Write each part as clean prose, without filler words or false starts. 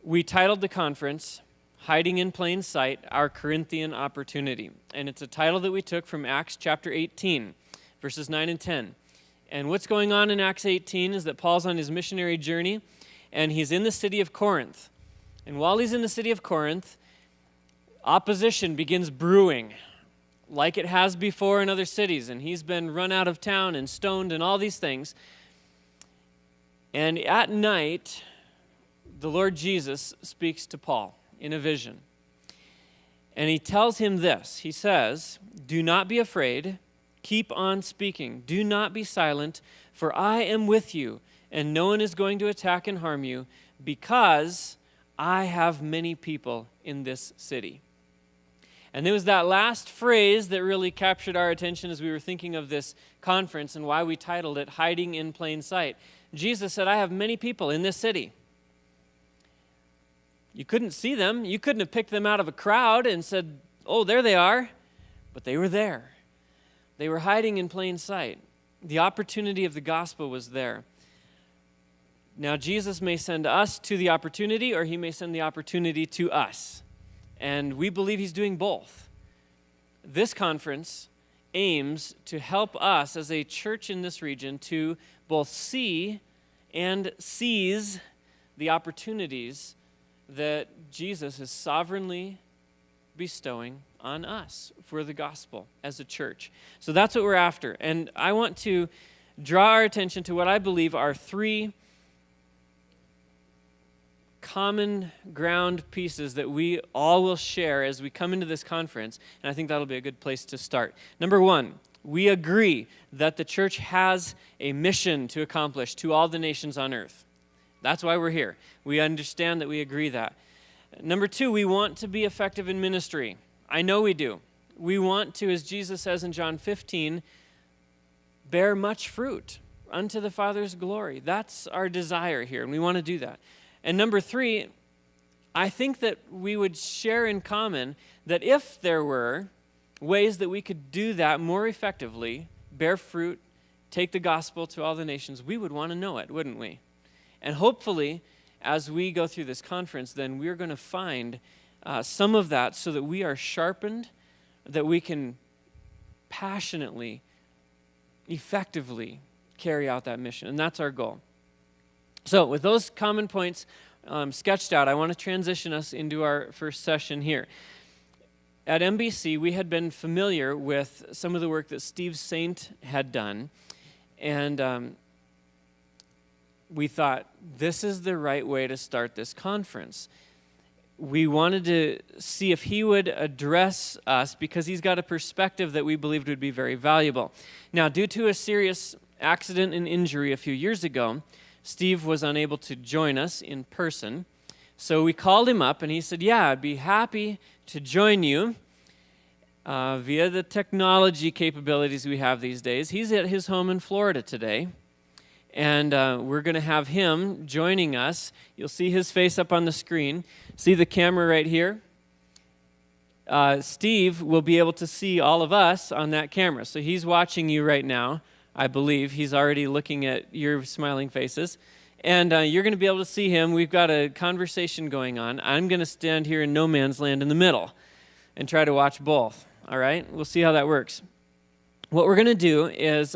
We titled the conference, Hiding in Plain Sight, Our Corinthian Opportunity. And it's a title that we took from Acts chapter 18, verses 9 and 10. And what's going on in Acts 18 is that Paul's on his missionary journey, and he's in the city of Corinth. And while he's in the city of Corinth, opposition begins brewing, like it has before in other cities. And he's been run out of town and stoned and all these things. And at night, the Lord Jesus speaks to Paul in a vision. And he tells him this. He says, "Do not be afraid. Keep on speaking. Do not be silent, for I am with you, and no one is going to attack and harm you, because I have many people in this city." And it was that last phrase that really captured our attention as we were thinking of this conference and why we titled it Hiding in Plain Sight. Jesus said, I have many people in this city. You couldn't see them. You couldn't have picked them out of a crowd and said, oh, there they are. But they were there. They were hiding in plain sight. The opportunity of the gospel was there. Now, Jesus may send us to the opportunity, or he may send the opportunity to us. And we believe he's doing both. This conference aims to help us as a church in this region to both see and seize the opportunities that Jesus is sovereignly bestowing on us for the gospel as a church. So that's what we're after. And I want to draw our attention to what I believe are three common ground pieces that we all will share as we come into this conference, and I think that'll be a good place to start. Number one, we agree that the church has a mission to accomplish to all the nations on earth. That's why we're here. We understand that we agree that. Number two, we want to be effective in ministry. I know we do. We want to, as Jesus says in John 15, bear much fruit unto the Father's glory. That's our desire here, and we want to do that. And number three, I think that we would share in common that if there were ways that we could do that more effectively, bear fruit, take the gospel to all the nations, we would want to know it, wouldn't we? And hopefully, as we go through this conference, then we're going to find some of that so that we are sharpened, that we can passionately, effectively carry out that mission. And that's our goal. So with those common points sketched out, I want to transition us into our first session here. At MBC, we had been familiar with some of the work that Steve Saint had done, and we thought, this is the right way to start this conference. We wanted to see if he would address us because he's got a perspective that we believed would be very valuable. Now, due to a serious accident and injury a few years ago, Steve was unable to join us in person, so we called him up, and he said, yeah, I'd be happy to join you via the technology capabilities we have these days. He's at his home in Florida today, and we're going to have him joining us. You'll see his face up on the screen. See the camera right here? Steve will be able to see all of us on that camera, so he's watching you right now. I believe he's already looking at your smiling faces. And you're going to be able to see him. We've got a conversation going on. I'm going to stand here in no man's land in the middle and try to watch both. All right? We'll see how that works. What we're going to do is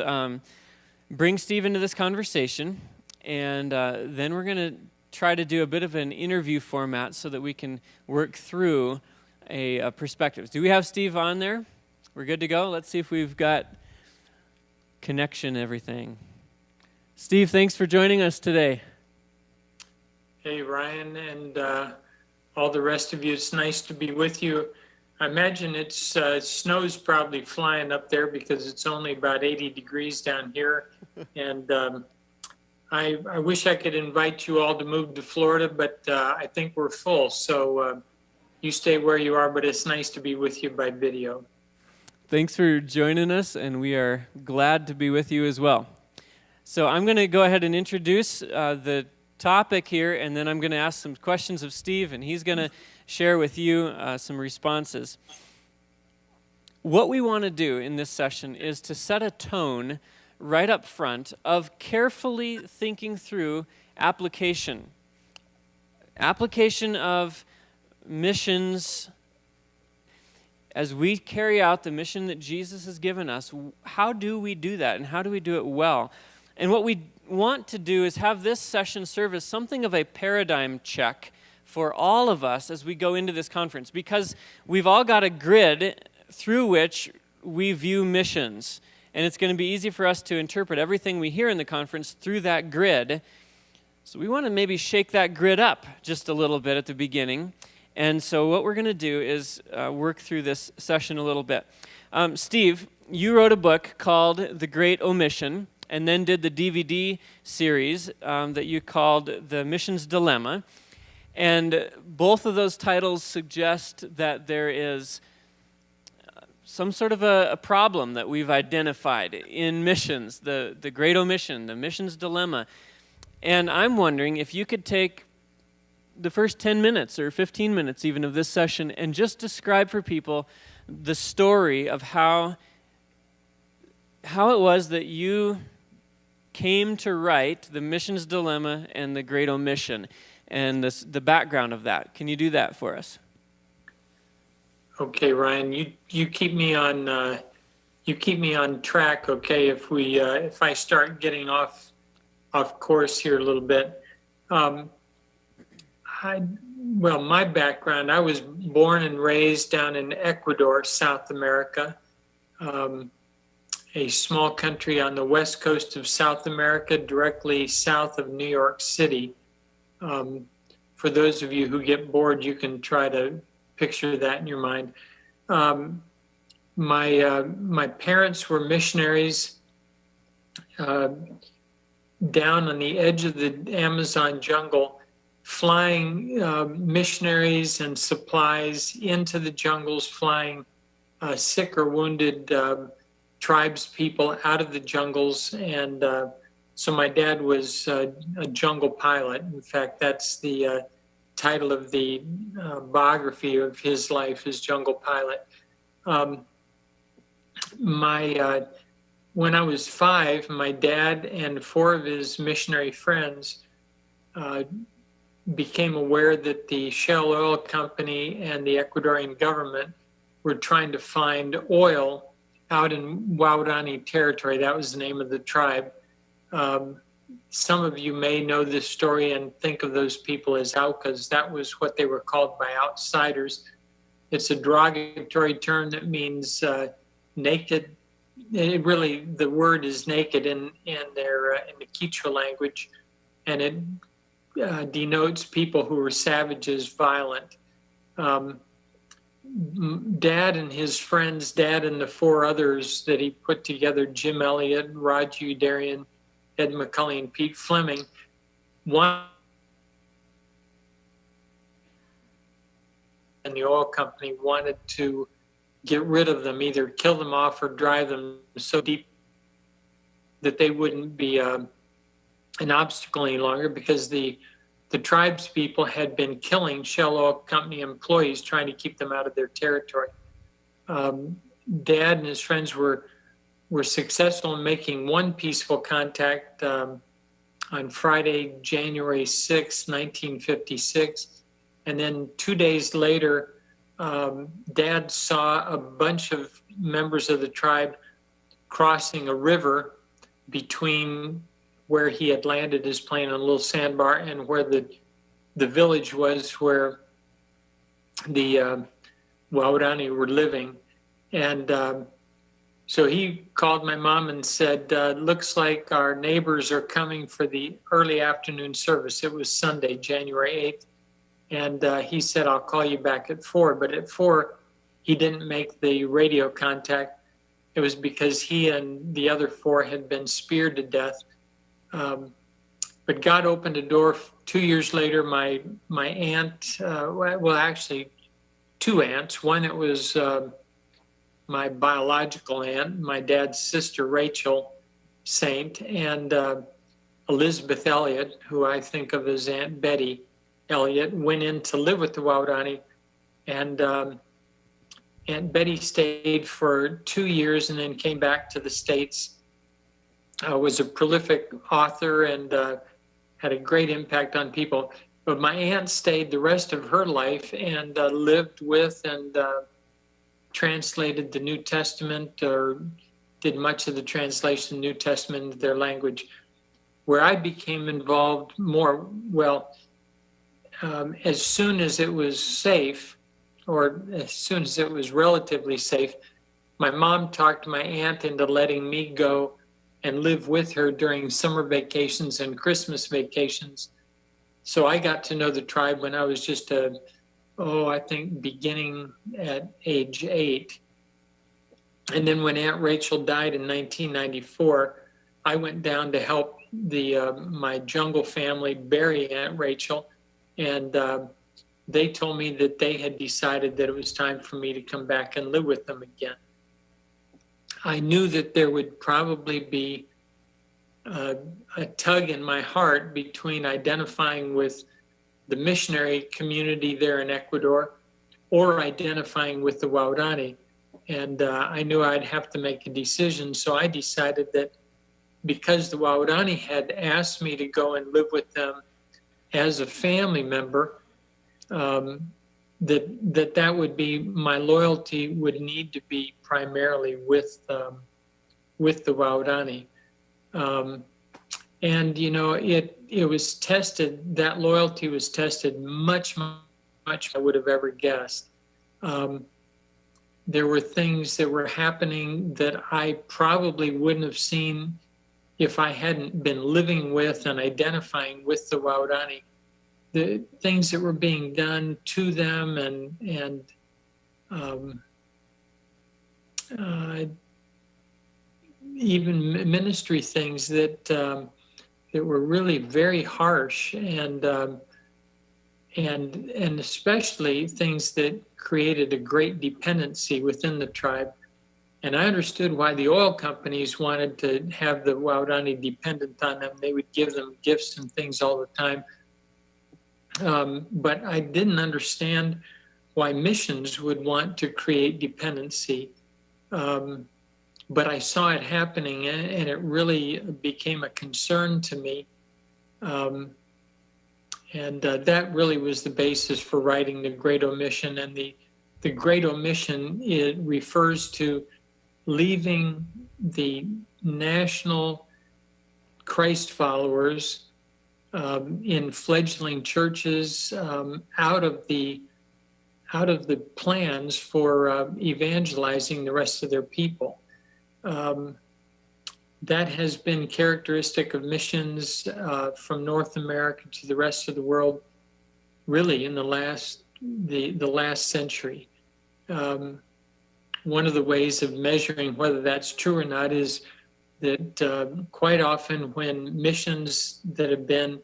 bring Steve into this conversation, and then we're going to try to do a bit of an interview format so that we can work through a perspective. Do we have Steve on there? We're good to go? Let's see if we've got connection, everything. Steve, thanks for joining us today. Hey, Ryan, and all the rest of you. It's nice to be with you. I imagine snow's probably flying up there because it's only about 80 degrees down here. And I wish I could invite you all to move to Florida, but I think we're full. So you stay where you are, but it's nice to be with you by video. Thanks for joining us, and we are glad to be with you as well. So I'm going to go ahead and introduce the topic here, and then I'm going to ask some questions of Steve, and he's going to share with you some responses. What we want to do in this session is to set a tone right up front of carefully thinking through application. application of missions as we carry out the mission that Jesus has given us. How do we do that, and how do we do it well? And what we want to do is have this session serve as something of a paradigm check for all of us as we go into this conference, because we've all got a grid through which we view missions, and it's going to be easy for us to interpret everything we hear in the conference through that grid. So we want to maybe shake that grid up just a little bit at the beginning. And so what we're going to do is work through this session a little bit. Steve, you wrote a book called The Great Omission, and then did the DVD series that you called The Missions Dilemma. And both of those titles suggest that there is some sort of a problem that we've identified in missions, the Great Omission, the Missions Dilemma. And I'm wondering if you could take the first 10 minutes or 15 minutes even of this session and just describe for people the story of how it was that you came to write the Missions Dilemma and the Great Omission, and the background of that. Can you do that for us? Okay, Ryan, you keep me on track. Okay, if I start getting off course here a little bit. My background, I was born and raised down in Ecuador, South America, a small country on the west coast of South America, directly south of New York City. For those of you who get bored, you can try to picture that in your mind. My parents were missionaries down on the edge of the Amazon jungle, flying missionaries and supplies into the jungles, flying sick or wounded tribes people out of the jungles. And so my dad was a jungle pilot. In fact, that's the title of the biography of his life, is Jungle Pilot. When I was 5, my dad and 4 of his missionary friends became aware that the Shell Oil Company and the Ecuadorian government were trying to find oil out in Waorani territory. That was the name of the tribe. Some of you may know this story and think of those people as Aucas. That was what they were called by outsiders. It's a derogatory term that means naked. The word is naked in the Quechua language, and it denotes people who were savages, violent. Dad and his friends, Dad and the 4 others that he put together, Jim Elliott, Raju Darian, Ed McCulley, and Pete Fleming, and the oil company wanted to get rid of them, either kill them off or drive them so deep that they wouldn't be an obstacle any longer, because the tribes people had been killing Shell Oil Company employees, trying to keep them out of their territory. Dad and his friends were successful in making one peaceful contact on Friday, January 6, 1956. And then 2 days later, Dad saw a bunch of members of the tribe crossing a river between where he had landed his plane on a little sandbar and where the village was where the Waorani were living. And so he called my mom and said, looks like our neighbors are coming for the early afternoon service. It was Sunday, January 8th. And he said, I'll call you back at 4. But at 4, he didn't make the radio contact. It was because he and the other 4 had been speared to death. But God opened a door. 2 years later, my aunt, actually 2 aunts. One, it was my biological aunt, my dad's sister, Rachel Saint, and Elizabeth Elliott, who I think of as Aunt Betty Elliott, went in to live with the Waorani. And Aunt Betty stayed for 2 years and then came back to the States. Was a prolific author and had a great impact on people. But my aunt stayed the rest of her life and lived with and translated the New Testament, or did much of the translation of the New Testament into their language. Where I became involved more, as soon as it was safe, or as soon as it was relatively safe, my mom talked my aunt into letting me go and live with her during summer vacations and Christmas vacations. So I got to know the tribe when I was just I think beginning at age 8. And then when Aunt Rachel died in 1994, I went down to help my jungle family bury Aunt Rachel. And they told me that they had decided that it was time for me to come back and live with them again. I knew that there would probably be a tug in my heart between identifying with the missionary community there in Ecuador or identifying with the Waorani. And I knew I'd have to make a decision. So I decided that because the Waorani had asked me to go and live with them as a family member, that would be, my loyalty would need to be primarily with the Waorani. And, it was tested, that loyalty was tested much I would have ever guessed. There were things that were happening that I probably wouldn't have seen if I hadn't been living with and identifying with the Waorani. The things that were being done to them and even ministry things that were really very harsh, and especially things that created a great dependency within the tribe. And I understood why the oil companies wanted to have the Waorani dependent on them. They would give them gifts and things all the time. But I didn't understand why missions would want to create dependency. But I saw it happening, and it really became a concern to me. And that really was the basis for writing the Great Omission. And the Great Omission, it refers to leaving the national Christ followers in fledgling churches out of the plans for evangelizing the rest of their people. That has been characteristic of missions from North America to the rest of the world, really in the last century. One of the ways of measuring whether that's true or not is that quite often when missions that have been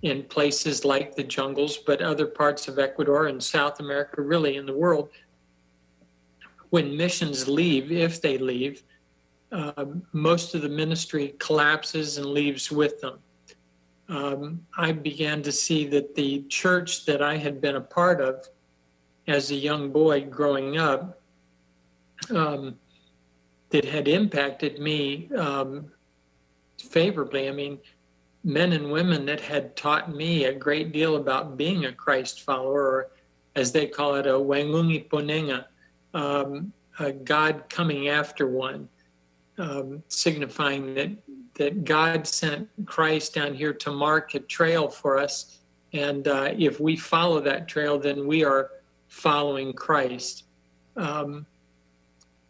in places like the jungles, but other parts of Ecuador and South America, really in the world, when missions leave, if they leave, most of the ministry collapses and leaves with them. I began to see that the church that I had been a part of as a young boy growing up, that had impacted me favorably. I mean, men and women that had taught me a great deal about being a Christ follower, or as they call it, a wengungi ponenga, a God coming after one, signifying that God sent Christ down here to mark a trail for us. And if we follow that trail, then we are following Christ.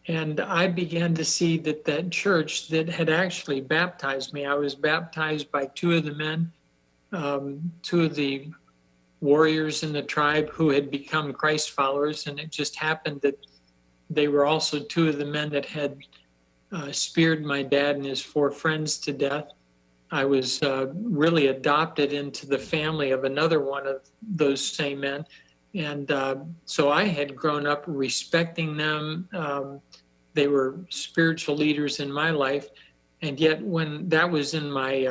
And I began to see that church that had actually baptized me, I was baptized by two of the men, two of the warriors in the tribe who had become Christ followers. And it just happened that they were also two of the men that had speared my dad and his 4 friends to death. I was really adopted into the family of another one of those same men. And so I had grown up respecting them. They were spiritual leaders in my life. And yet when that was in my,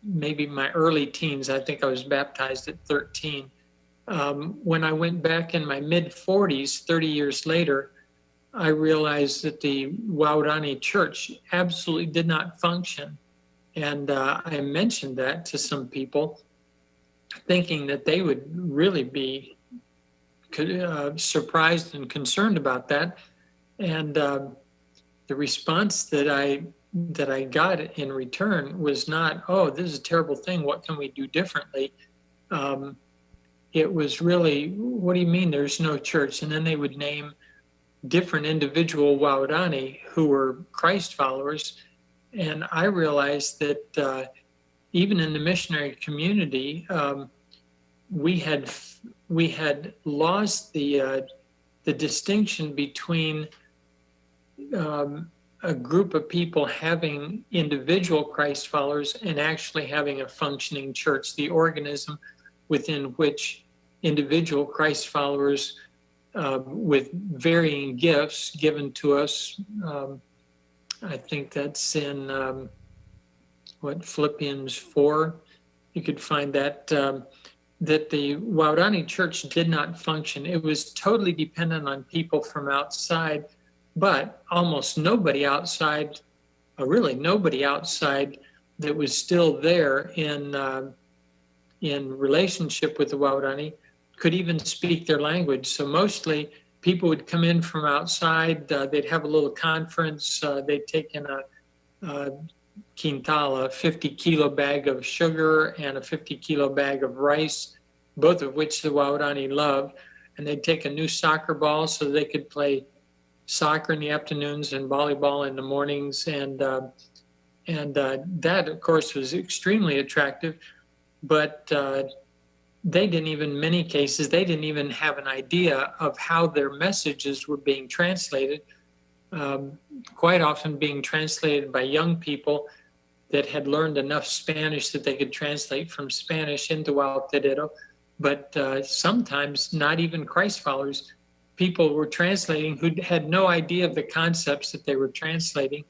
maybe my early teens, I think I was baptized at 13. When I went back in my mid-40s, 30 years later, I realized that the Waorani church absolutely did not function. And I mentioned that to some people. thinking that they would really be surprised and concerned about that. And the response that I got in return was not, "Oh, this is a terrible thing. What can we do differently?" It was really, "What do you mean there's no church?" And then they would name different individual Waodani who were Christ followers. And I realized that even in the missionary community, we had lost the distinction between a group of people having individual Christ followers and actually having a functioning church, the organism within which individual Christ followers with varying gifts given to us. I think that's in Philippians 4. You could find that that the Waodani church did not function. It was totally dependent on people from outside, but almost nobody outside, really nobody outside that was still there in relationship with the Waodani could even speak their language. So mostly people would come in from outside, they'd have a little conference, they'd take in a quintal, a 50-kilo bag of sugar and a 50-kilo bag of rice, both of which the Waodani love. And they'd take a new soccer ball so they could play soccer in the afternoons and volleyball in the mornings. And that, of course, was extremely attractive. But they didn't even, in many cases, they didn't even have an idea of how their messages were being translated. Quite often being translated by young people that had learned enough Spanish that they could translate from Spanish into Walterero, but sometimes not even Christ followers. People were translating who had no idea of the concepts that they were translating,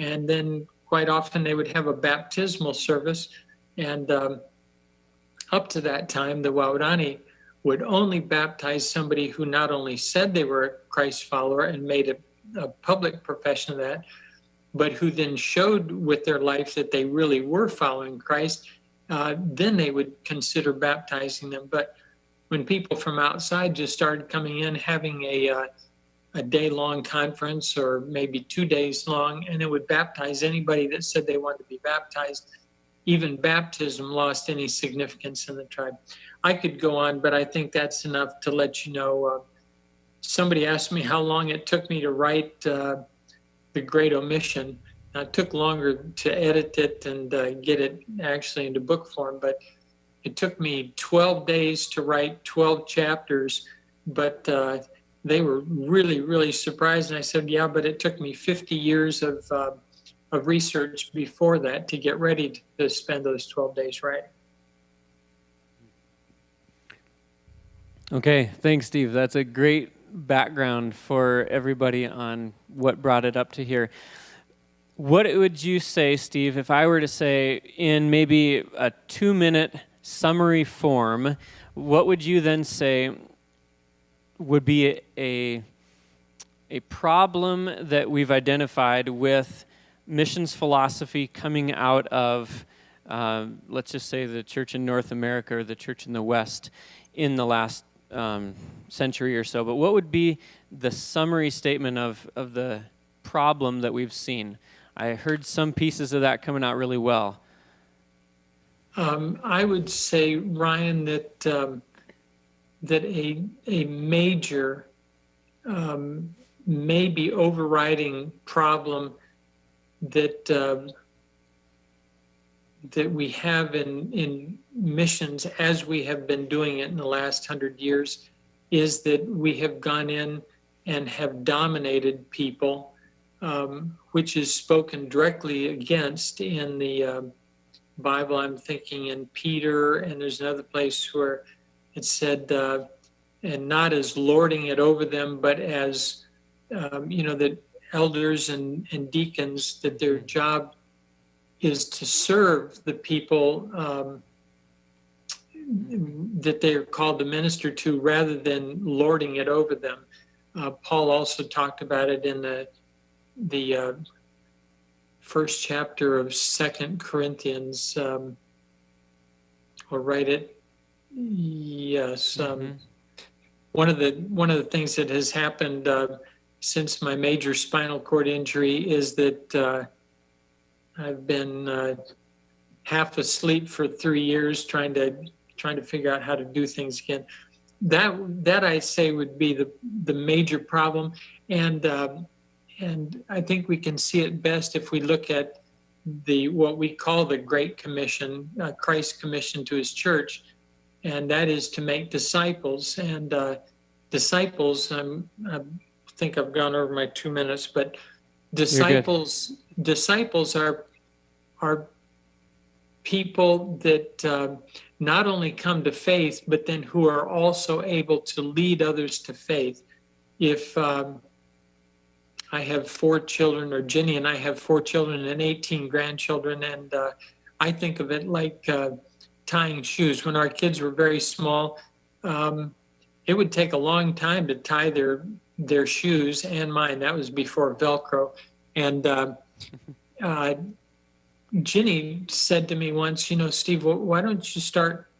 and then quite often they would have a baptismal service, and up to that time, the Waodani would only baptize somebody who not only said they were a Christ follower and made a public profession of that, but who then showed with their life that they really were following Christ. Then they would consider baptizing them. But when people from outside just started coming in, having a day-long conference or maybe 2 days long, and it would baptize anybody that said they wanted to be baptized, even baptism lost any significance in the tribe. I could go on, but I think that's enough to let you know. Somebody asked me how long it took me to write the Great Omission. Now, it took longer to edit it and get it actually into book form, but it took me 12 days to write 12 chapters, but they were really, really surprised. And I said, yeah, but it took me 50 years of research before that to get ready to spend those 12 days writing. Okay, thanks, Steve. That's a great background for everybody on what brought it up to here. What would you say, Steve, if I were to say in maybe a 2-minute summary form, what would you then say would be a problem that we've identified with missions philosophy coming out of, let's just say, the church in North America or the church in the West in the last century or so? But what would be the summary statement of the problem that we've seen? I heard some pieces of that coming out really well. I would say, Ryan, that a major, maybe overriding problem that we have in missions, as we have been doing it in the last 100 years, is that we have gone in and have dominated people, which is spoken directly against in the Bible. I'm thinking in Peter, and there's another place where it said, and not as lording it over them, but as, that elders and deacons, that their job is to serve the people that they're called to minister to, rather than lording it over them. Paul also talked about it in the first chapter of 2 Corinthians, or right at Yes. Mm-hmm. One of the things that has happened since my major spinal cord injury is that I've been half asleep for 3 years trying to figure out how to do things again. That I say would be the major problem, and I think we can see it best if we look at what we call the Great Commission, Christ's commission to His church, and that is to make disciples. And disciples, I think I've gone over my 2 minutes, but disciples are people that not only come to faith, but then who are also able to lead others to faith. If I have 4 children, or Jenny and I have 4 children and 18 grandchildren, and I think of it like tying shoes. When our kids were very small, it would take a long time to tie their shoes and mine. That was before Velcro. And Ginny said to me once, Steve, why don't you start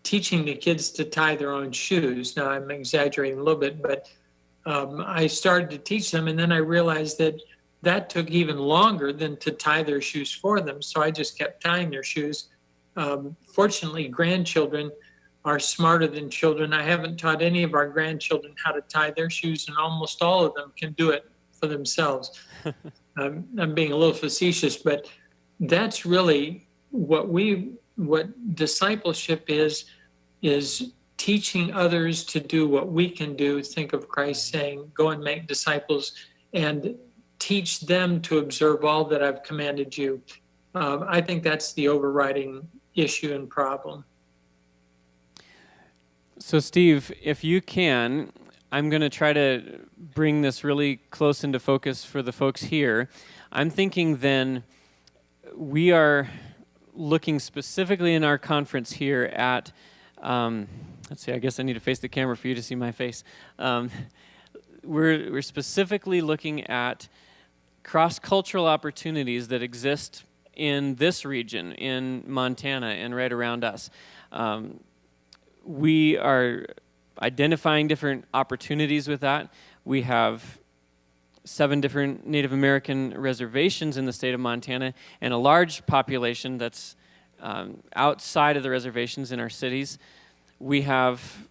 teaching the kids to tie their own shoes? Now, I'm exaggerating a little bit, but I started to teach them, and then I realized that took even longer than to tie their shoes for them. So I just kept tying their shoes. Fortunately, grandchildren are smarter than children. I haven't taught any of our grandchildren how to tie their shoes, and almost all of them can do it for themselves. I'm being a little facetious, but that's really what discipleship is teaching others to do what we can do. Think of Christ saying, go and make disciples, and teach them to observe all that I've commanded you. I think that's the overriding issue and problem. So, Steve, if you can, I'm going to try to bring this really close into focus for the folks here. I'm thinking then we are looking specifically in our conference here at, let's see, I guess I need to face the camera for you to see my face. We're specifically looking at cross-cultural opportunities that exist in this region, in Montana and right around us. We are identifying different opportunities with that. We have 7 different Native American reservations in the state of Montana, and a large population that's outside of the reservations in our cities. We have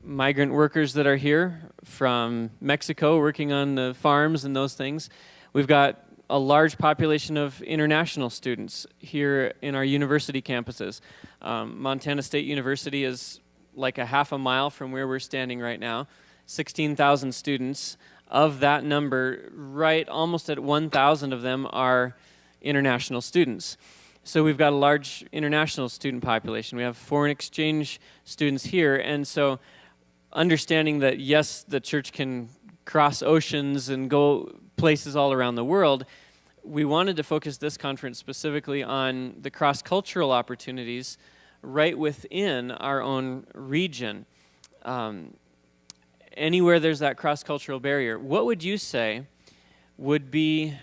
migrant workers that are here from Mexico working on the farms and those things. We've got a large population of international students here in our university campuses. Montana State University is like a half a mile from where we're standing right now. 16,000 students. Of that number, right almost at 1,000 of them are international students. So we've got a large international student population. We have foreign exchange students here. And so understanding that, yes, the church can cross oceans and go places all around the world, we wanted to focus this conference specifically on the cross-cultural opportunities right within our own region. Anywhere there's that cross-cultural barrier, what would you say would be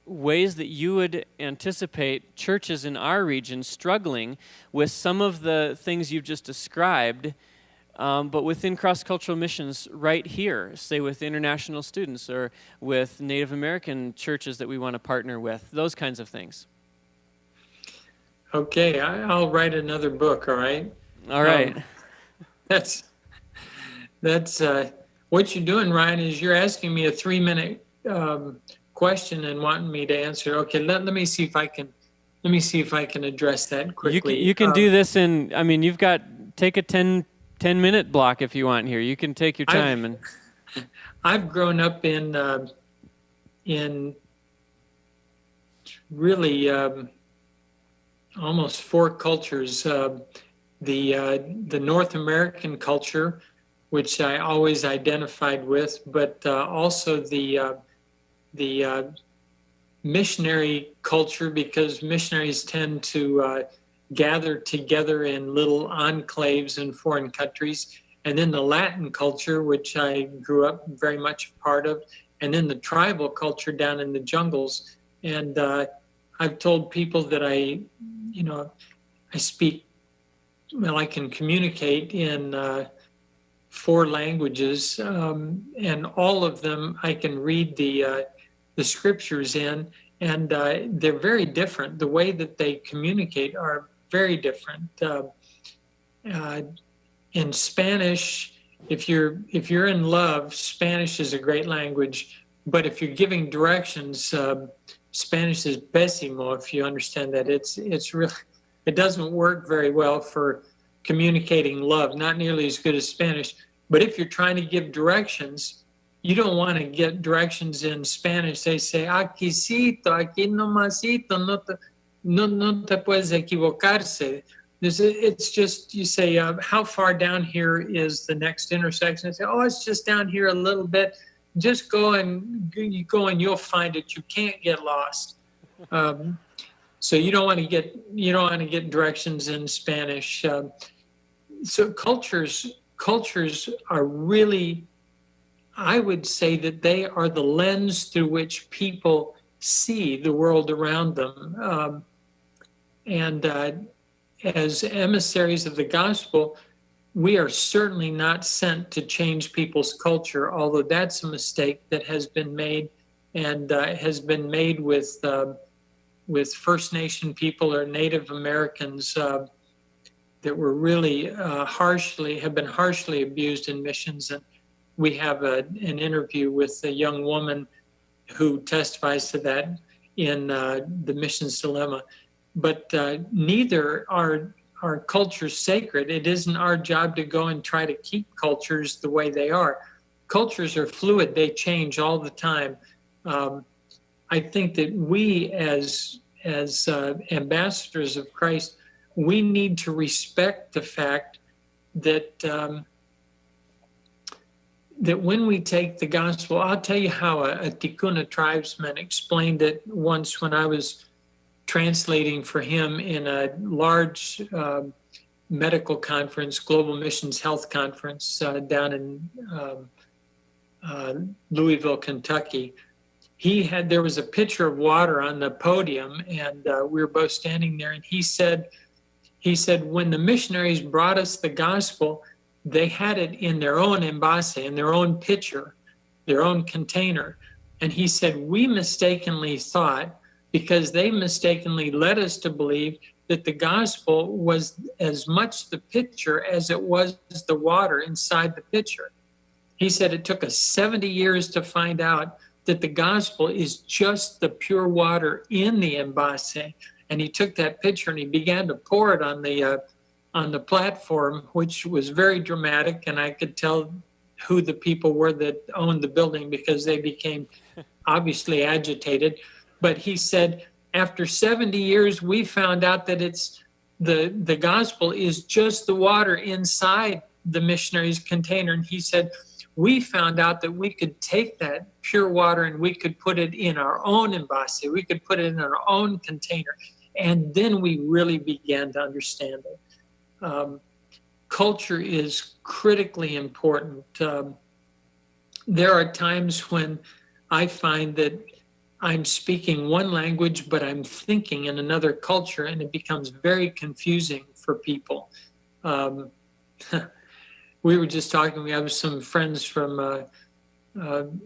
ways that you would anticipate churches in our region struggling with some of the things you've just described, but within cross-cultural missions right here, say with international students or with Native American churches that we want to partner with, those kinds of things? Okay, I'll write another book, all right? All right. That's what you're doing, Ryan, is you're asking me a 3-minute question and wanting me to answer. Okay, let me see if I can address that quickly. You can do this take a 10-minute block if you want here. You can take your time. I've grown up in really almost 4 cultures. The North American culture, which I always identified with, but also the missionary culture, because missionaries tend to gather together in little enclaves in foreign countries, and then the Latin culture, which I grew up very much a part of, and then the tribal culture down in the jungles. And I've told people that I speak well, I can communicate in 4 languages, and all of them I can read the scriptures in, and they're very different. The way that they communicate are very different. In Spanish, if you're in love, Spanish is a great language. But if you're giving directions, Spanish is pésimo. If you understand that, it's really, it doesn't work very well for communicating love. Not nearly as good as Spanish. But if you're trying to give directions, you don't want to get directions in Spanish. They say aquícito, aquí nomasito, no te puedes equivocarse. It's just, you say, how far down here is the next intersection? They say, oh, it's just down here a little bit. Just go and you'll find it. You can't get lost. So you don't want to get directions in Spanish. So cultures are really, I would say that they are the lens through which people see the world around them. And as emissaries of the gospel, we are certainly not sent to change people's culture, although that's a mistake that has been made, and has been made with First Nation people or Native Americans that were really have been harshly abused in missions. And we have an interview with a young woman who testifies to that in The Mission's Dilemma. But neither are cultures sacred. It isn't our job to go and try to keep cultures the way they are. Cultures are fluid. They change all the time. I think that we as ambassadors of Christ, we need to respect the fact that that when we take the gospel, I'll tell you how a Tikuna tribesman explained it once when I was translating for him in a large medical conference, Global Missions Health Conference down in Louisville, Kentucky. There was a pitcher of water on the podium, and we were both standing there, and he said, when the missionaries brought us the gospel, they had it in their own envase, in their own pitcher, their own container. And he said, we mistakenly thought, because they mistakenly led us to believe that the gospel was as much the pitcher as it was the water inside the pitcher. He said it took us 70 years to find out that the gospel is just the pure water in the envase. And he took that pitcher and he began to pour it on the platform, which was very dramatic. And I could tell who the people were that owned the building because they became obviously agitated. But he said, after 70 years, we found out that it's the gospel is just the water inside the missionary's container. And he said, we found out that we could take that pure water and we could put it in our own envase. We could put it in our own container. And then we really began to understand it. Culture is critically important. There are times when I find that I'm speaking one language, but I'm thinking in another culture, and it becomes very confusing for people. We were just talking, we have some friends from,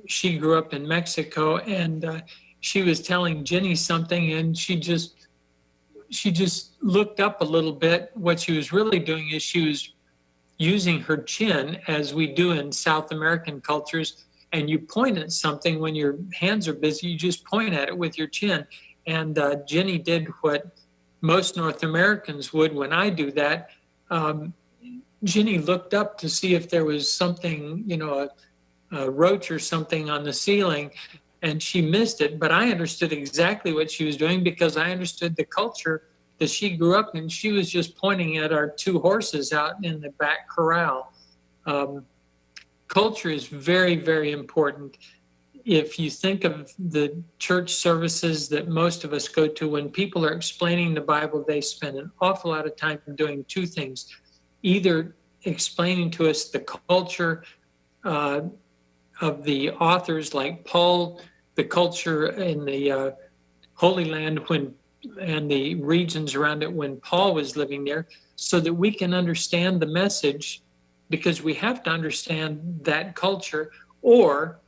she grew up in Mexico, and she was telling Jenny something, and she just looked up a little bit. What she was really doing is she was using her chin, as we do in South American cultures, and you point at something when your hands are busy, you just point at it with your chin. And Jenny did what most North Americans would when I do that. Jenny looked up to see if there was something, a roach or something on the ceiling, and she missed it. But I understood exactly what she was doing because I understood the culture that she grew up in. She was just pointing at our 2 horses out in the back corral. Culture is very, very important. If you think of the church services that most of us go to, when people are explaining the Bible, they spend an awful lot of time doing 2 things. Either explaining to us the culture of the authors like Paul, the culture in the Holy Land and the regions around it when Paul was living there, so that we can understand the message, because we have to understand that culture, or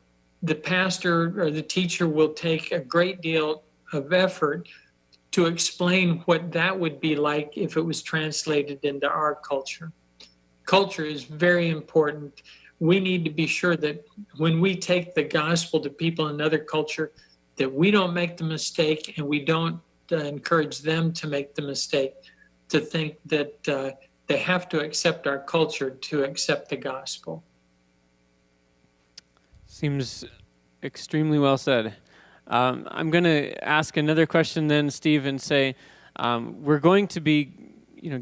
the pastor or the teacher will take a great deal of effort to explain what that would be like if it was translated into our culture. Culture is very important. We need to be sure that when we take the gospel to people in another culture, that we don't make the mistake, and we don't encourage them to make the mistake, to think that they have to accept our culture to accept the gospel. Seems extremely well said. I'm going to ask another question then, Steve, and say we're going to be,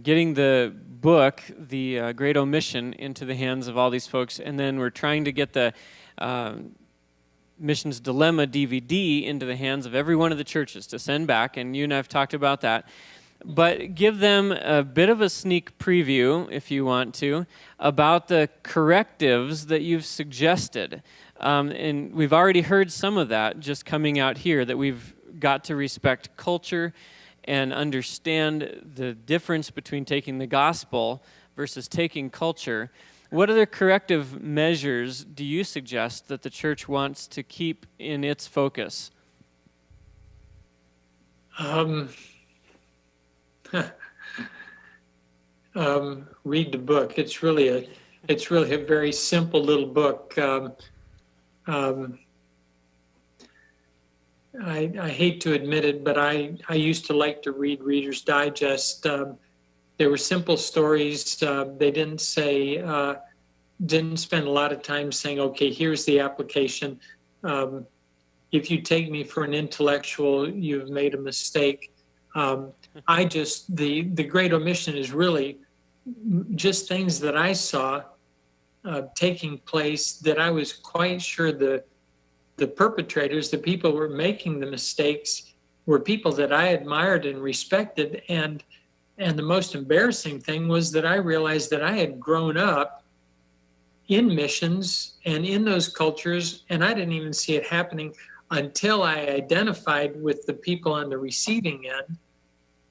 getting the book, the Great Omission, into the hands of all these folks, and then we're trying to get the Missions Dilemma DVD into the hands of every one of the churches to send back, and you and I have talked about that. But give them a bit of a sneak preview, if you want to, about the correctives that you've suggested. And we've already heard some of that just coming out here, that we've got to respect culture and understand the difference between taking the gospel versus taking culture. What other corrective measures do you suggest that the church wants to keep in its focus? Read the book. It's really a very simple little book. I hate to admit it, but I used to like to read Reader's Digest. They were simple stories. They didn't spend a lot of time saying, okay, here's the application. If you take me for an intellectual, you've made a mistake. The Great Omission is really just things that I saw taking place, that I was quite sure the perpetrators, the people who were making the mistakes, were people that I admired and respected. And the most embarrassing thing was that I realized that I had grown up in missions and in those cultures, and I didn't even see it happening until I identified with the people on the receiving end.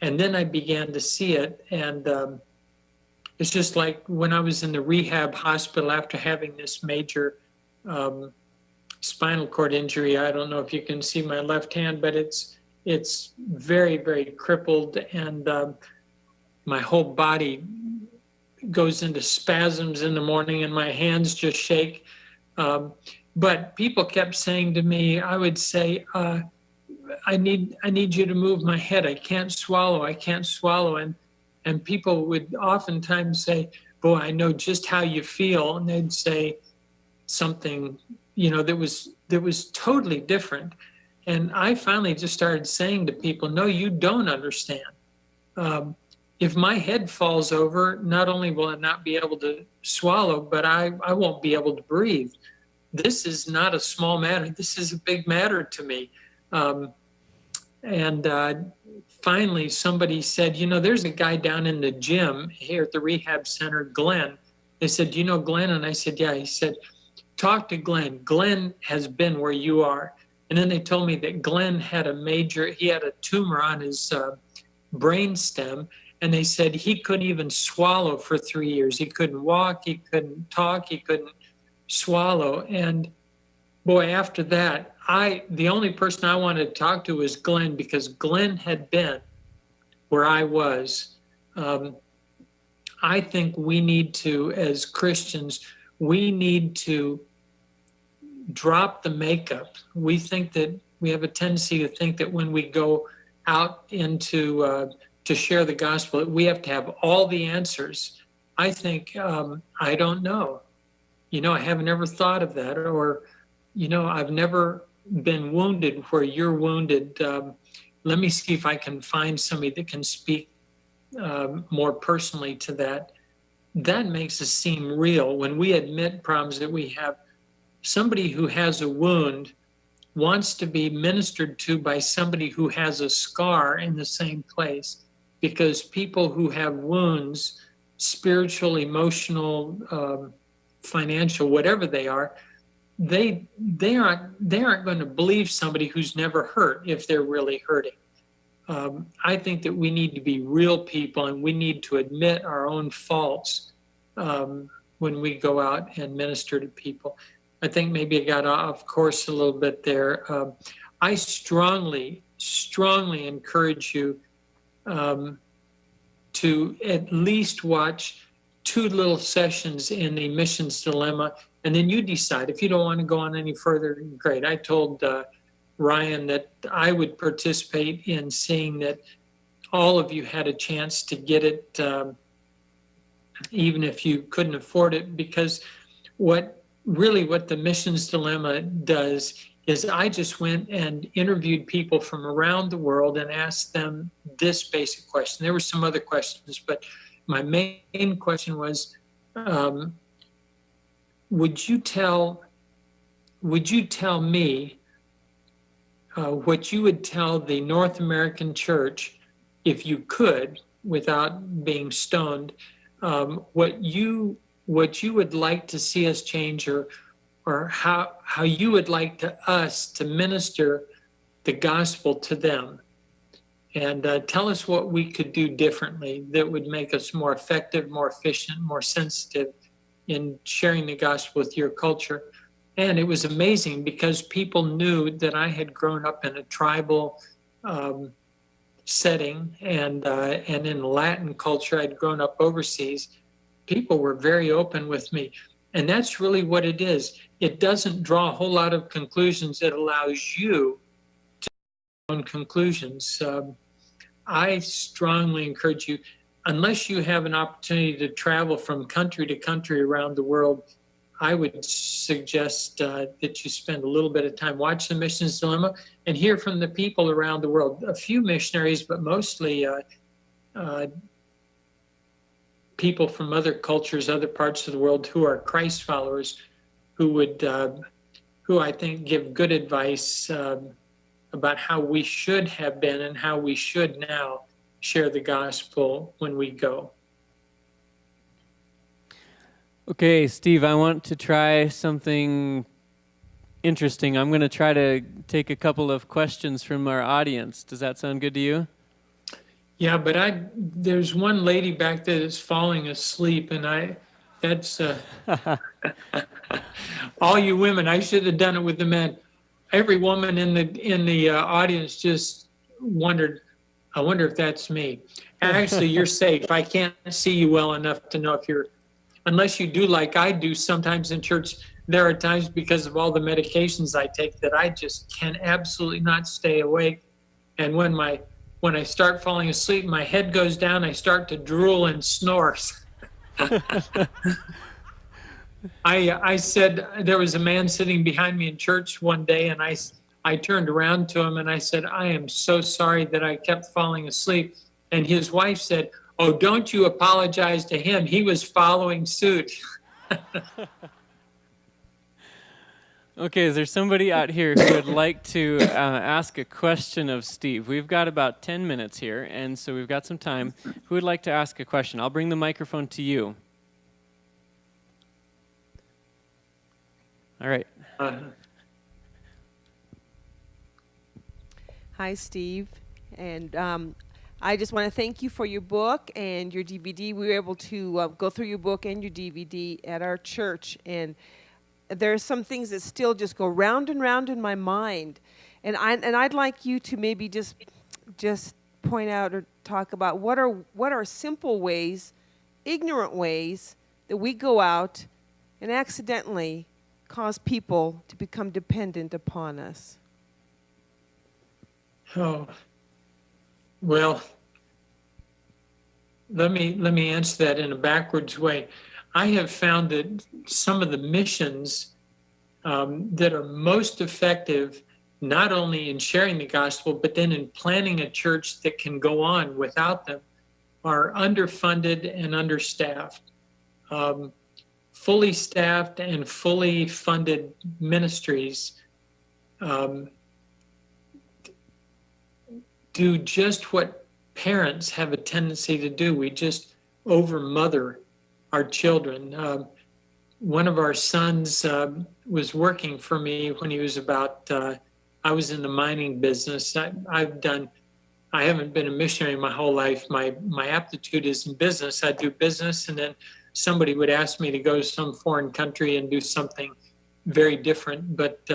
And then I began to see it. And it's just like when I was in the rehab hospital after having this major spinal cord injury. I don't know if you can see my left hand, but it's very, very crippled, and my whole body goes into spasms in the morning, and my hands just shake. But people kept saying to me, I would say, I need you to move my head. I can't swallow. And people would oftentimes say, boy, I know just how you feel. And they'd say something, that was totally different. And I finally just started saying to people, no, you don't understand. If my head falls over, not only will I not be able to swallow, but I won't be able to breathe. This is not a small matter. This is a big matter to me. Finally, somebody said, there's a guy down in the gym here at the rehab center, Glenn. They said, do you know Glenn? And I said, yeah. He said, talk to Glenn. Glenn has been where you are. And then they told me that Glenn had a tumor on his brain stem. And they said he couldn't even swallow for 3 years. He couldn't walk, he couldn't talk, he couldn't swallow. And boy, after that, the only person I wanted to talk to was Glenn, because Glenn had been where I was. I think we need to, as Christians, we need to drop the makeup. We think that we have a tendency to think that when we go out into to share the gospel, we have to have all the answers. I think, I don't know. I haven't ever thought of that, or, I've never been wounded where you're wounded. Let me see if I can find somebody that can speak more personally to that. That makes us seem real. When we admit problems that we have, somebody who has a wound wants to be ministered to by somebody who has a scar in the same place, because people who have wounds, spiritual, emotional, financial, whatever they are, they aren't going to believe somebody who's never hurt if they're really hurting. I think that we need to be real people, and we need to admit our own faults when we go out and minister to people. I think maybe I got off course a little bit there. I strongly encourage you to at least watch 2 little sessions in the Missions Dilemma, and then you decide. If you don't want to go on any further, great. I told Ryan that I would participate in seeing that all of you had a chance to get it, even if you couldn't afford it, because what the Missions Dilemma does is I just went and interviewed people from around the world and asked them this basic question. There were some other questions, but my main question was, would you tell me what you would tell the North American church, if you could, without being stoned, what you would like to see us change, or how you would like us to minister the gospel to them. And tell us what we could do differently that would make us more effective, more efficient, more sensitive in sharing the gospel with your culture. And it was amazing because people knew that I had grown up in a tribal setting, and in Latin culture, I'd grown up overseas. People were very open with me. And that's really what it is. It doesn't draw a whole lot of conclusions. It allows you to draw your own conclusions. I strongly encourage you, unless you have an opportunity to travel from country to country around the world, I would suggest that you spend a little bit of time, watch the Missions Dilemma, and hear from the people around the world. A few missionaries, but mostly people from other cultures, other parts of the world who are Christ followers, who I think give good advice about how we should have been and how we should now share the gospel when we go. Okay, Steve, I want to try something interesting. I'm going to try to take a couple of questions from our audience. Does that sound good to you? Yeah, but there's one lady back there that's falling asleep, and that's all you women. I should have done it with the men. Every woman in the audience just wondered, I wonder if that's me. Actually, you're safe. I can't see you well enough to know if you're, unless you do like I do sometimes in church. There are times, because of all the medications I take, that I just can absolutely not stay awake. And when I start falling asleep, my head goes down, I start to drool and snore. I said, there was a man sitting behind me in church one day, and I turned around to him and I said, I am so sorry that I kept falling asleep. And his wife said, oh, don't you apologize to him. He was following suit. Okay, is there somebody out here who would like to ask a question of Steve? We've got about 10 minutes here, and so we've got some time. Who would like to ask a question? I'll bring the microphone to you. All right. Hi, Steve. And I just want to thank you for your book and your DVD. We were able to go through your book and your DVD at our church, and there are some things that still just go round and round in my mind. And I'd like you to maybe just point out or talk about what are simple ways, ignorant ways that we go out and accidentally cause people to become dependent upon us. Oh, well, let me answer that in a backwards way. I have found that some of the missions that are most effective, not only in sharing the gospel, but then in planning a church that can go on without them, are underfunded and understaffed. Fully staffed and fully funded ministries do just what parents have a tendency to do. We just overmother our children. One of our sons was working for me when he was about, I was in the mining business. I I haven't been a missionary my whole life. My aptitude is in business. I do business, and then somebody would ask me to go to some foreign country and do something very different. But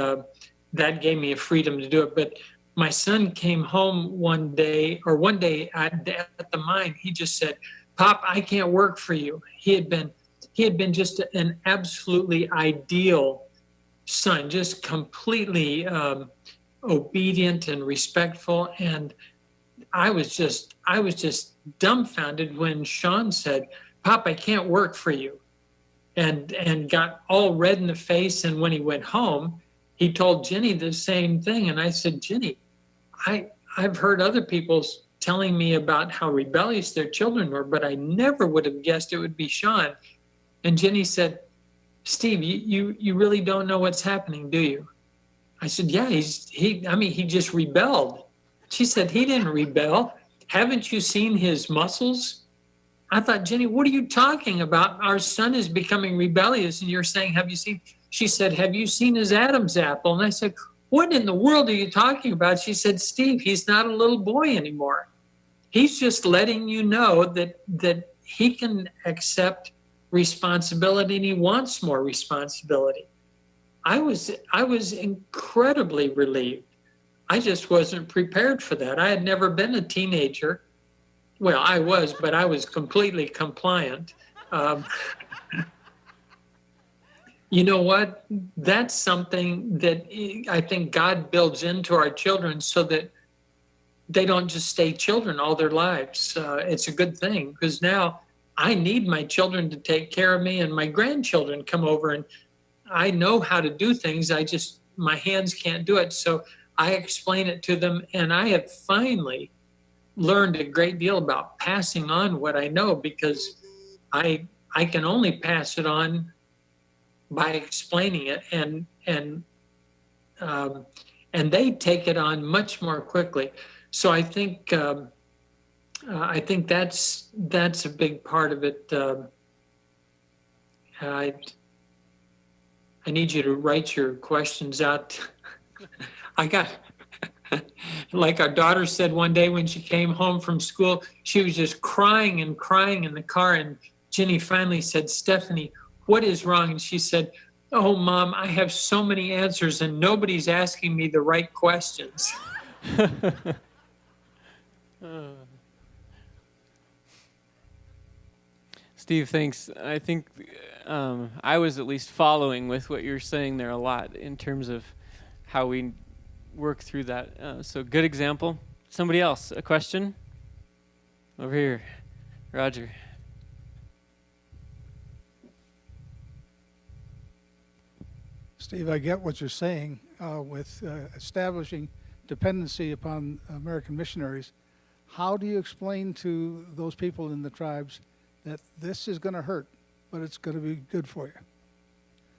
that gave me a freedom to do it. But my son came home one day at the mine. He just said, "Pop, I can't work for you." He had been just an absolutely ideal son, just completely obedient and respectful. And I was just dumbfounded when Sean said, "Pop, I can't work for you," and got all red in the face. And when he went home, he told Jenny the same thing. And I said, "Jenny, I've heard other people telling me about how rebellious their children were, but I never would have guessed it would be Sean." And Jenny said, "Steve, you really don't know what's happening, do you?" I said, "Yeah, he just rebelled." She said, "He didn't rebel. Haven't you seen his muscles?" I thought, "Jenny, what are you talking about? Our son is becoming rebellious, and you're saying, have you seen?" She said, "Have you seen his Adam's apple?" And I said, "What in the world are you talking about?" She said, "Steve, he's not a little boy anymore. He's just letting you know that he can accept responsibility, and he wants more responsibility." I was incredibly relieved. I just wasn't prepared for that. I had never been a teenager. Well, I was, but I was completely compliant. You know what? That's something that I think God builds into our children so that they don't just stay children all their lives. It's a good thing, because now I need my children to take care of me, and my grandchildren come over, and I know how to do things. My hands can't do it. So I explain it to them, and I have finally learned a great deal about passing on what I know, because I can only pass it on by explaining it, and they take it on much more quickly. So I think that's a big part of it. I need you to write your questions out. I got, like our daughter said one day when she came home from school, she was just crying and crying in the car. And Jenny finally said, "Stephanie, what is wrong?" And she said, "Oh, Mom, I have so many answers and nobody's asking me the right questions." Steve, thanks. I think I was at least following with what you're saying there a lot in terms of how we work through that. So good example. Somebody else, a question? Over here, Roger. Steve, I get what you're saying with establishing dependency upon American missionaries. How do you explain to those people in the tribes that this is going to hurt, but it's going to be good for you?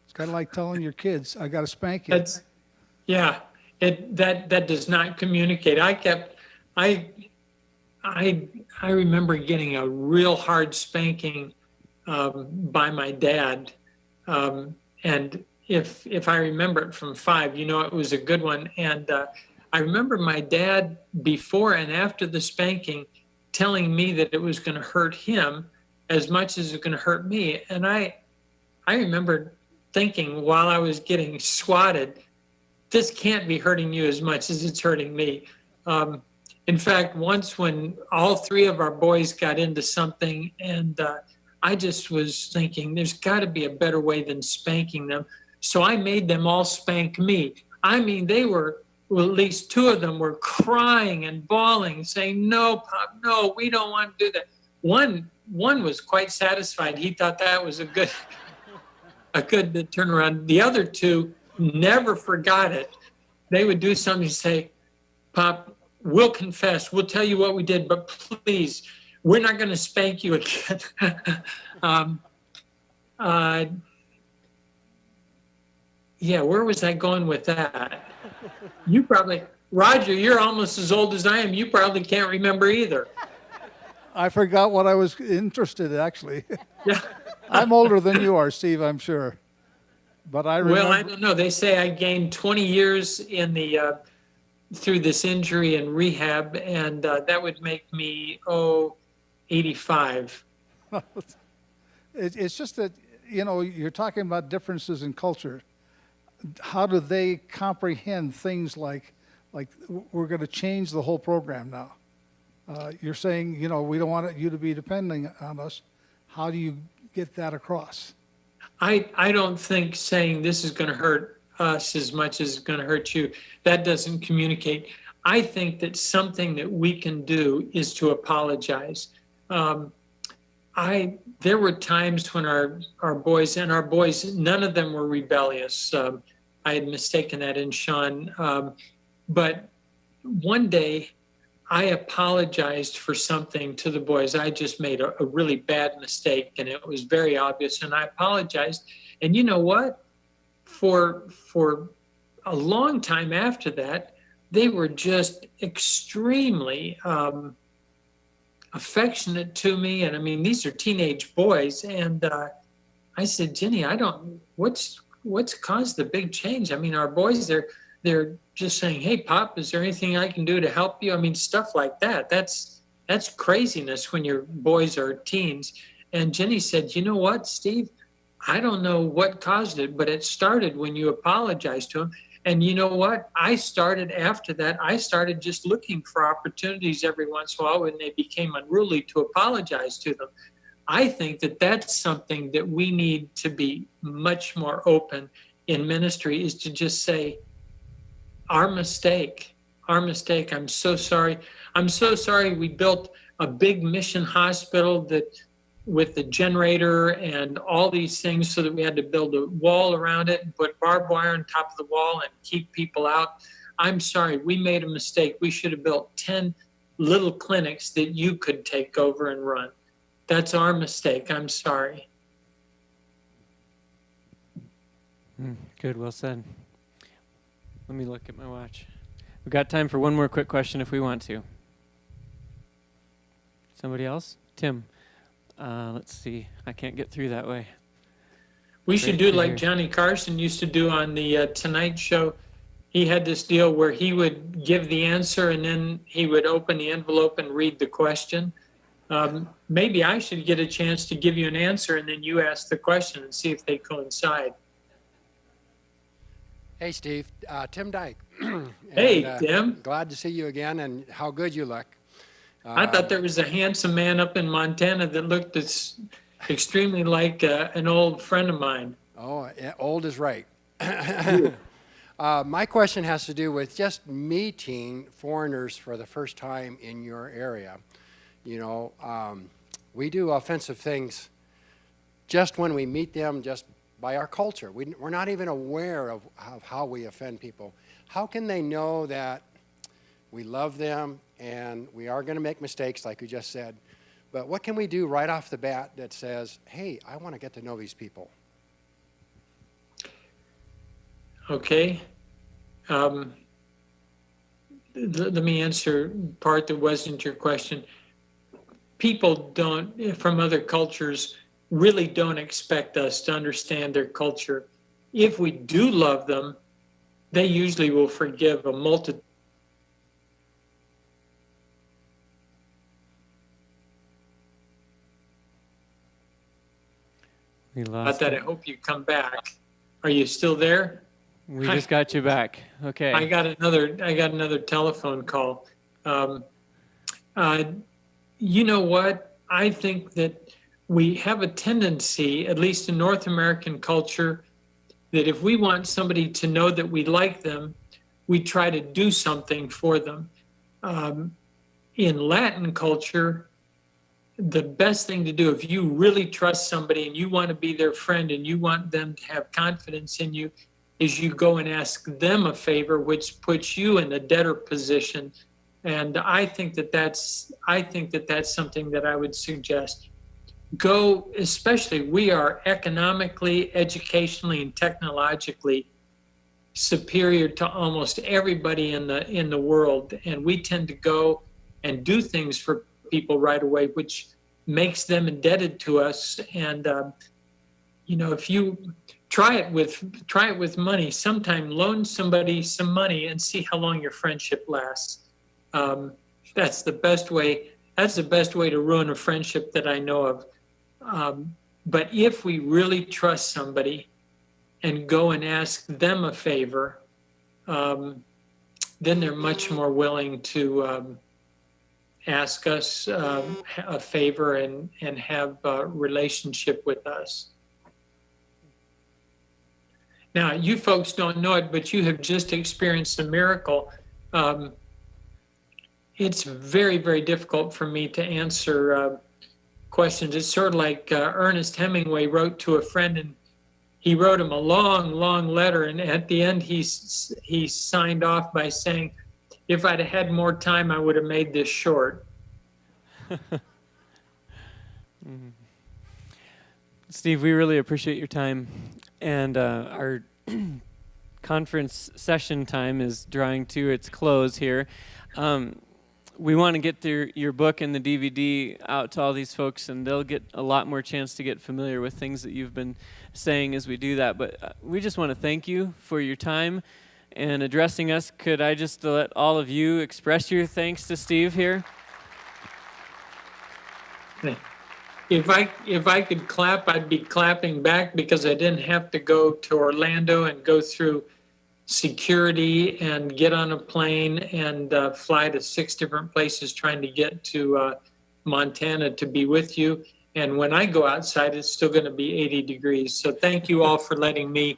It's kind of like telling your kids, "I got to spank you." That does not communicate. I remember getting a real hard spanking by my dad, and if I remember it from 5, it was a good one. And I remember my dad before and after the spanking telling me that it was going to hurt him as much as it's going to hurt me. And I remember thinking while I was getting swatted, this can't be hurting you as much as it's hurting me. In fact, once when all 3 of our boys got into something, and I just was thinking there's got to be a better way than spanking them. So I made them all spank me. I mean, at least 2 of them were crying and bawling, saying, "No, Pop, no, we don't want to do that." One was quite satisfied. He thought that was a good turnaround. The other 2 never forgot it. They would do something and say, "Pop, we'll confess. We'll tell you what we did, but please, we're not going to spank you again." Yeah, where was I going with that? You probably, Roger, you're almost as old as I am. You probably can't remember either. I forgot what I was interested in, actually. Yeah. I'm older than you are, Steve, I'm sure. But I remember. Well, I don't know. They say I gained 20 years in the through this injury and rehab, and that would make me 85. It's just that, you know, you're talking about differences in culture. How do they comprehend things like we're going to change the whole program now? You're saying, you know, we don't want you to be depending on us. How do you get that across? I don't think saying this is going to hurt us as much as it's going to hurt you, that doesn't communicate. I think that something that we can do is to apologize. There were times when our boys, none of them were rebellious. I had mistaken that in Sean. But one day I apologized for something to the boys. I just made a really bad mistake, and it was very obvious, and I apologized. And you know what? For a long time after that, they were just extremely affectionate to me. And I mean, these are teenage boys. And I said, Jenny, what's caused the big change? I mean, our boys, they're just saying, hey, Pop, is there anything I can do to help you? I mean, stuff like that. That's craziness when your boys are teens. And Jenny said, you know what, Steve? I don't know what caused it, but it started when you apologized to him. And you know what? After that, I started just looking for opportunities every once in a while when they became unruly to apologize to them. I think that that's something that we need to be much more open in ministry, is to just say, our mistake, I'm so sorry. I'm so sorry we built a big mission hospital with the generator and all these things so that we had to build a wall around it and put barbed wire on top of the wall and keep people out. I'm sorry, we made a mistake. We should have built 10 little clinics that you could take over and run. That's our mistake. I'm sorry. Good, well said. Let me look at my watch. We've got time for one more quick question if we want to. Somebody else? Tim. Let's see. I can't get through that way. We should do like Johnny Carson used to do on the Tonight Show. He had this deal where he would give the answer and then he would open the envelope and read the question. Maybe I should get a chance to give you an answer and then you ask the question and see if they coincide. Hey, Steve. Tim Dyke. Hey, Tim. Glad to see you again, and how good you look. I thought there was a handsome man up in Montana that looked extremely like an old friend of mine. Oh, old is right. My question has to do with just meeting foreigners for the first time in your area. You know, we do offensive things just when we meet them, just by our culture. We're not even aware of how we offend people. How can they know that we love them and we are going to make mistakes, like you just said? But what can we do right off the bat that says, hey, I want to get to know these people? Okay. Let me answer part that wasn't your question. People from other cultures really don't expect us to understand their culture. If we do love them, they usually will forgive a multitude. We lost I hope you come back. Are you still there? We just got you back. Okay. I got another telephone call. You know what? I think that we have a tendency, at least in North American culture, that if we want somebody to know that we like them, we try to do something for them. In Latin culture, the best thing to do, if you really trust somebody and you want to be their friend and you want them to have confidence in you, is you go and ask them a favor, which puts you in a debtor position. And I think that that's something that I would suggest. Go, especially we are economically, educationally, and technologically superior to almost everybody in the world, and we tend to go and do things for people right away, which makes them indebted to us. And you know, if you try it with money. Sometime loan somebody some money and see how long your friendship lasts. That's the best way. That's the best way to ruin a friendship that I know of. But if we really trust somebody and go and ask them a favor, then they're much more willing to ask us a favor and have a relationship with us. Now, you folks don't know it, but you have just experienced a miracle. It's very, very difficult for me to answer questions. It's sort of like Ernest Hemingway wrote to a friend, and he wrote him a long, long letter, and at the end he signed off by saying, "If I'd had more time, I would have made this short." Steve, we really appreciate your time, and our conference session time is drawing to its close here. We want to get your book and the DVD out to all these folks, and they'll get a lot more chance to get familiar with things that you've been saying as we do that. But we just want to thank you for your time and addressing us. Could I just let all of you express your thanks to Steve here? If I could clap, I'd be clapping back because I didn't have to go to Orlando and go through security and get on a plane and fly to 6 different places trying to get to Montana to be with you. And when I go outside, it's still going to be 80 degrees. So thank you all for letting me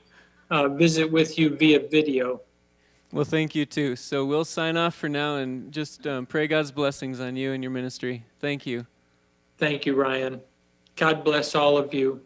visit with you via video. Well, thank you too. So we'll sign off for now and just pray God's blessings on you and your ministry. Thank you. Thank you, Ryan. God bless all of you.